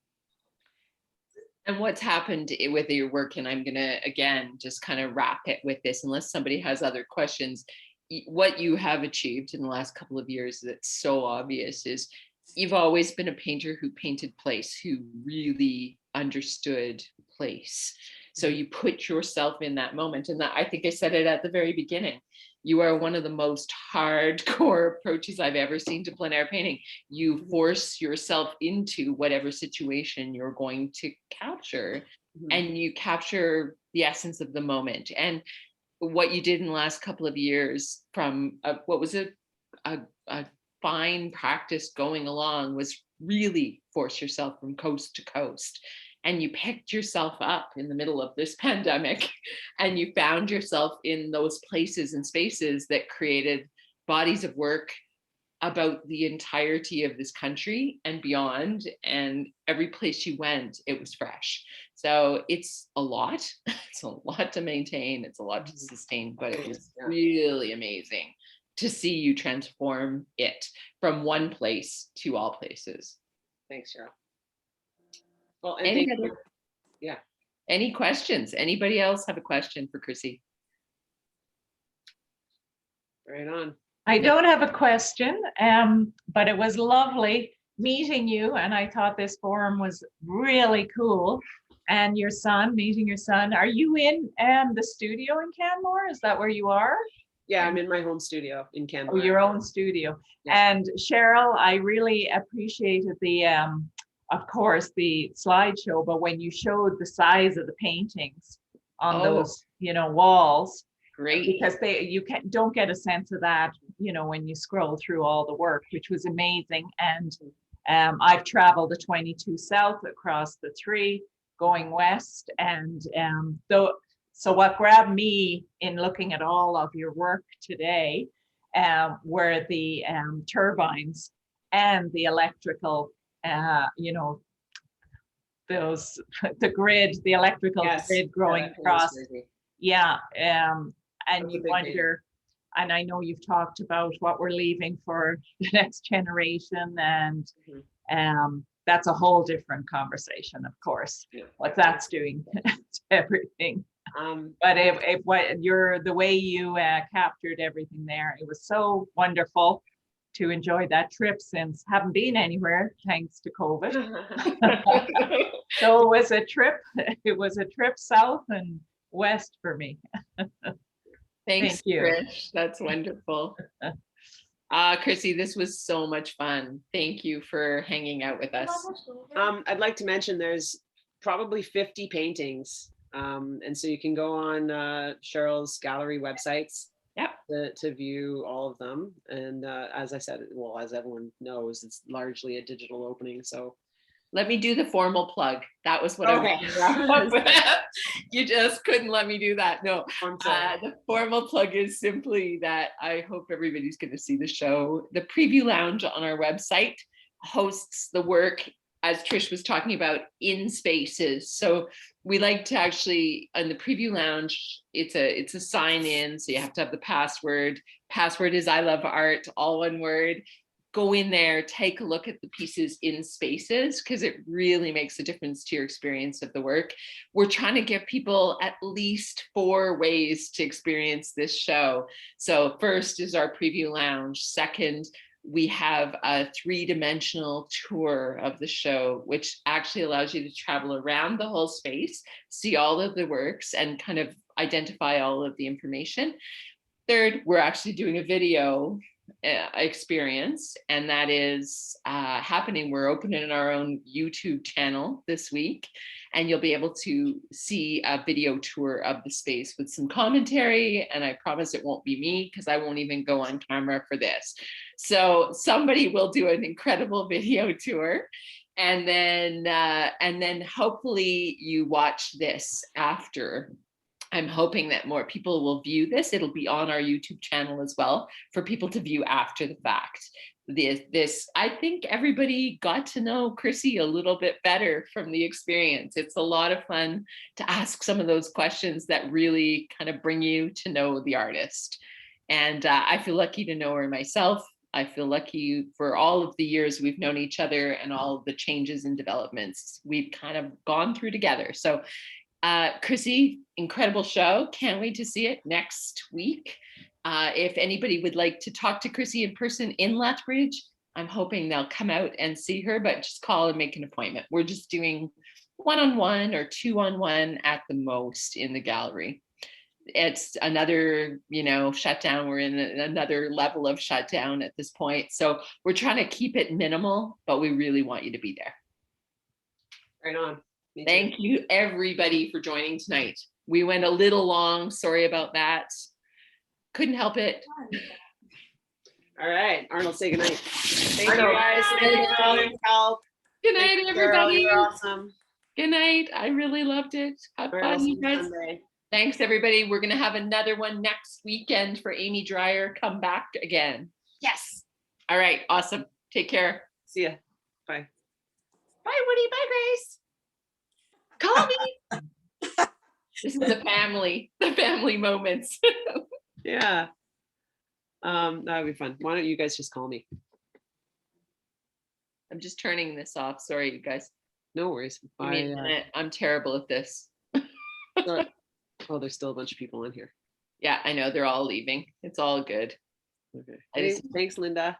And what's happened with your work, and I'm gonna again just kind of wrap it with this, unless somebody has other questions. What you have achieved in the last couple of years that's so obvious is you've always been a painter who painted place, who really understood place. So you put yourself in that moment. And that, I think I said it at the very beginning, you are one of the most hardcore approaches I've ever seen to plein air painting. You force yourself into whatever situation you're going to capture, and you capture the essence of the moment. And what you did in the last couple of years from what was a fine practice going along was really force yourself from coast to coast. And you picked yourself up in the middle of this pandemic, and you found yourself in those places and spaces that created bodies of work about the entirety of this country and beyond. And every place you went, it was fresh. So it's a lot. It's a lot to maintain. It's a lot to sustain, but it was really amazing to see you transform it from one place to all places. Thanks, Cheryl. Well, and Any thank other, you. Yeah. Any questions? Anybody else have a question for Chrissy? Right on. I don't have a question, but it was lovely meeting you, and I thought this forum was really cool. And your son, meeting your son. Are you in the studio in Canmore? Is that where you are? Yeah, I'm in my home studio in Canmore. Oh, your own studio. Yeah. And Cheryl, I really appreciated the, of course, the slideshow, but when you showed the size of the paintings on those, walls. Great. Because don't get a sense of that, when you scroll through all the work, which was amazing. And I've traveled the 22 south across the 3 going west. And so what grabbed me in looking at all of your work today were the turbines and the electrical, the grid, the electrical grid growing across. Yeah. And you wonder, and I know you've talked about what we're leaving for the next generation, and that's a whole different conversation, of course, what that's doing to everything. But the way you captured everything there, it was so wonderful to enjoy that trip, since haven't been anywhere thanks to COVID. So it was a trip south and west for me. Thanks, Thank you. Trish. That's wonderful. Chrissy, this was so much fun. Thank you for hanging out with us. I'd like to mention there's probably 50 paintings. And so you can go on Cheryl's gallery websites to view all of them. And as I said, well, as everyone knows, it's largely a digital opening. So let me do the formal plug. That was what I was wrap up with. You just couldn't let me do that. No, the formal plug is simply that I hope everybody's going to see the show. The preview lounge on our website hosts the work, as Trish was talking about, in spaces. So we like to actually, on the preview lounge, it's a sign in. So you have to have the password. Password is I love art, all one word. go in there, take a look at the pieces in spaces, because it really makes a difference to your experience of the work. We're trying to give people at least 4 ways to experience this show. So first is our preview lounge. Second, we have a 3-dimensional tour of the show, which actually allows you to travel around the whole space, see all of the works, and kind of identify all of the information. Third, we're actually doing a video experience, and that is happening. We're opening our own YouTube channel this week, and you'll be able to see a video tour of the space with some commentary, and I promise it won't be me, because I won't even go on camera for this. So somebody will do an incredible video tour, and then hopefully you watch this after. I'm hoping that more people will view this. It'll be on our YouTube channel as well for people to view after the fact. This, I think everybody got to know Chrissy a little bit better from the experience. It's a lot of fun to ask some of those questions that really kind of bring you to know the artist. And I feel lucky to know her myself. I feel lucky for all of the years we've known each other and all of the changes and developments we've kind of gone through together. So Chrissy, incredible show. Can't wait to see it next week. If anybody would like to talk to Chrissy in person in Lethbridge, I'm hoping they'll come out and see her, but just call and make an appointment. We're just doing 1-on-1 or 2-on-1 at the most in the gallery. It's another, shutdown. We're in another level of shutdown at this point. So we're trying to keep it minimal, but we really want you to be there. Right on. Thank you, everybody, for joining tonight. We went a little long. Sorry about that. Couldn't help it. All right, Arnold, say goodnight. Thank you, Arnold. guys. Thank you for all your help. Good night, Thank you, Carol. everybody. You're awesome. Good night. I really loved it. Have All right, I'll fun, see you you guys. Sunday. Thanks, everybody. We're going to have another one next weekend for Amy Dreyer. Come back again. Yes. All right. Awesome. Take care. See ya. Bye. Bye, Woody. Bye, Grace. Call me. This is the family moments. Yeah. That would be fun. Why don't you guys just call me? I'm just turning this off. Sorry, you guys. No worries. Give me a minute. I'm terrible at this. Oh, there's still a bunch of people in here. Yeah, I know. They're all leaving. It's all good. Okay. Thanks, Linda.